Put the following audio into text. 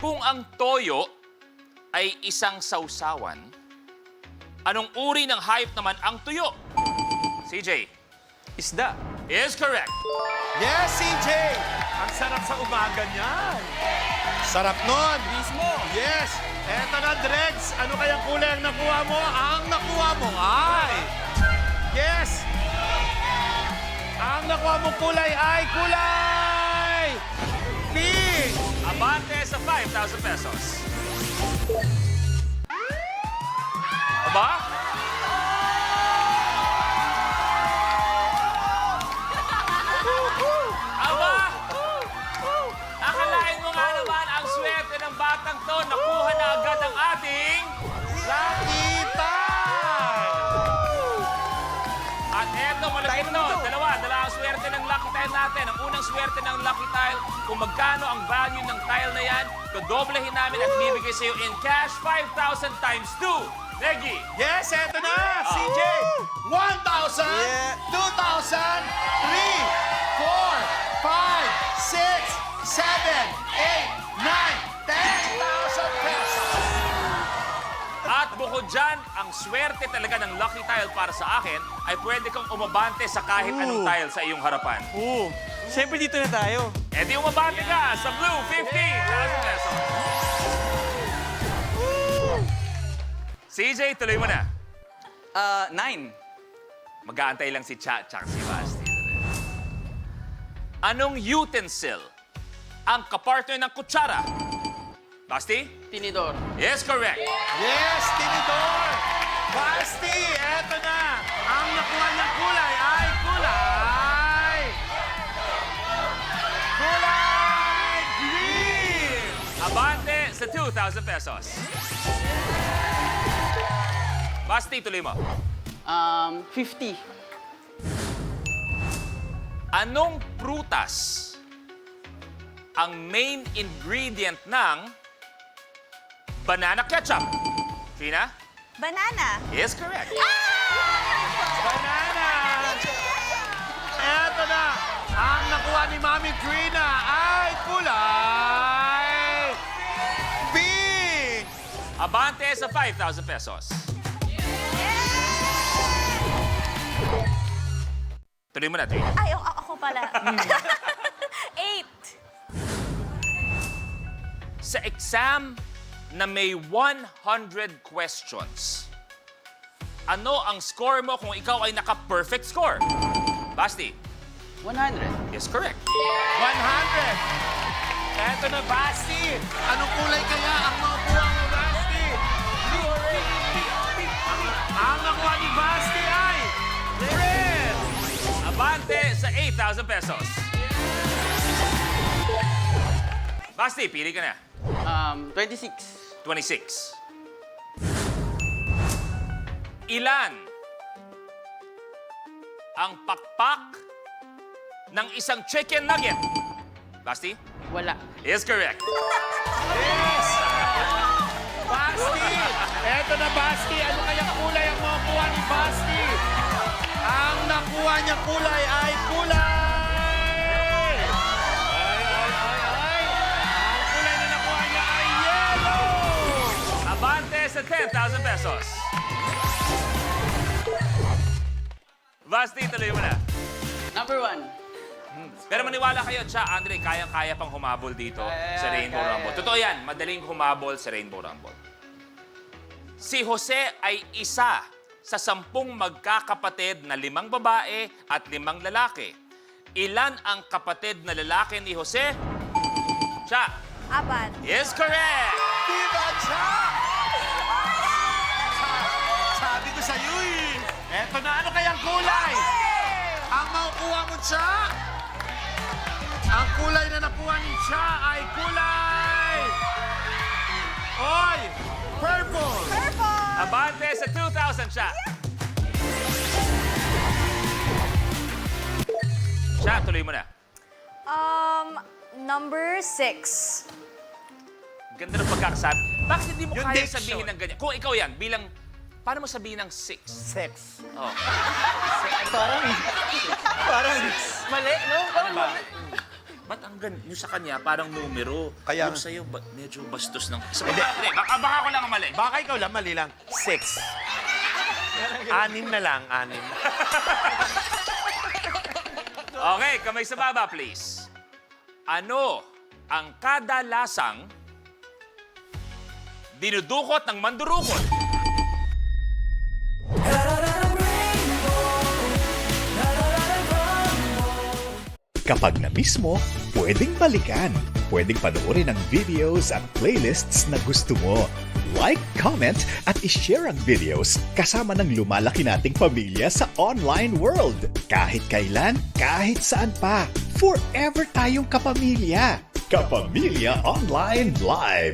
Kung ang toyo ay isang sausawan, anong uri ng hayop naman ang tuyo? CJ Isda. is correct. Yes, CJ! Ang sarap sa umaga niyan. Sarap nun! Mismo. Yes! Eto na, Dregs. Ano kayang kulay ang nakuha mo? Ang nakuha mo ay... Yes! Ang nakuha mo kulay ay kulay... Pink! Abante sa 5,000 pesos. Aba? Aba? Akalain mo nga naman ang swerte ng batang to. Nakuha na agad ang ating... Lucky Time! At eto, malapit Time to. na to. Dalawa ang swerte ng lucky tile natin. Ang unang swerte ng lucky tile, kung magkano ang value ng tile na yan, dodoblehin namin at bibigay sa'yo in cash 5,000 times 2. Negi, Yes, eto na! CJ! 1,000! Yeah. 2,000! 3, 4, 5, 6, 7, 8, 9, 10,000 pesos! at bukod dyan, ang swerte talaga ng lucky tile para sa akin ay pwede kang umabante sa kahit anong tile sa iyong harapan. Oo. Siyempre dito na tayo. E di umabante ka sa blue 15,000 pesos. CJ, tuloy mo na. 9. Mag-aantay lang si Cha at si Basti. Anong utensil ang kapartner ng kutsara? Basti? Tinidor. Yes, correct. Yes, Tinidor! Basti, eto na! Ang nakuha niyang kulay ay kulay... Kulay green! Abante sa 2,000 pesos. Basti, tuloy mo. 50. Anong prutas ang main ingredient ng banana ketchup? Trina? Banana. Yes, correct. Banana! Eto na! Ang nakuha ni Mami Trina ay kulay... Pink! Abante sa 5,000 pesos. Tuloy mo na, Trina. Ay, ako pala. 8. Sa exam na may 100 questions, ano ang score mo kung ikaw ay naka-perfect score? Basti? 100. Yes, correct. 100! Eto na, Basti! Anong kulay kaya ang makuha mo, Basti? Ang nakuha ni Basti ay... Red! Abante sa 8,000 pesos. Basti, pili ka na. 26. 26. Ilan ang pakpak ng isang chicken nugget? Basti? Wala. Yes, correct. Yes! Basti! Eto na, Basti! Ano kayang kulay ang makuha ni Basti? Ang nakuha niya kulay ay kulay! Ay! Ang kulay na nakuha niya ay yellow! Abante sa 10,000 pesos. Basti, tuloy mo na. Number 1. Pero maniwala kayo, Cha, Andre, kayang-kaya pang humabol dito sa Rainbow kaya. Rumble. Totoo yan, madaling humabol sa Rainbow Rumble. Si Jose ay isa sa 10 magkakapatid na 5 babae at 5 lalaki. Ilan ang kapatid na lalaki ni Jose? Cha. 4. Yes, correct! Diba, Cha? Sabi ko sa'yo eh. Eto na, ano kayang kulay? Ang makukuha mo, Cha? Ang kulay na nakuha ni Cha ay kulay... Oy! Purple! Purple. Abante sa 2,000, Cha. Cha, tuloy mo na. Number 6. Ganda ng pagkakasabi. Bakit hindi mo Yung kaya diction. sabihin ng ganyan? Kung ikaw yan, bilang... Paano mo sabihin ng 6? Sex. Oh. Parang... Mali, no? Parang ba? mali. ba't ang yung sa kanya parang numero? Kaya- Yung sa'yo, medyo bastos ng... Hindi, baka ko lang ang mali. Baka ikaw lang, mali lang. 6. 6 na lang, 6. Okay, kamay sa baba, please. Ano ang kadalasang dinudukot ng mandurukot? Kapag na-miss mo, pwedeng balikan. Pwedeng panoorin ang videos at playlists na gusto mo. Like, comment, at ishare ang videos kasama ng lumalaki nating pamilya sa online world. Kahit kailan, kahit saan pa. Forever tayong kapamilya. Kapamilya Online Live.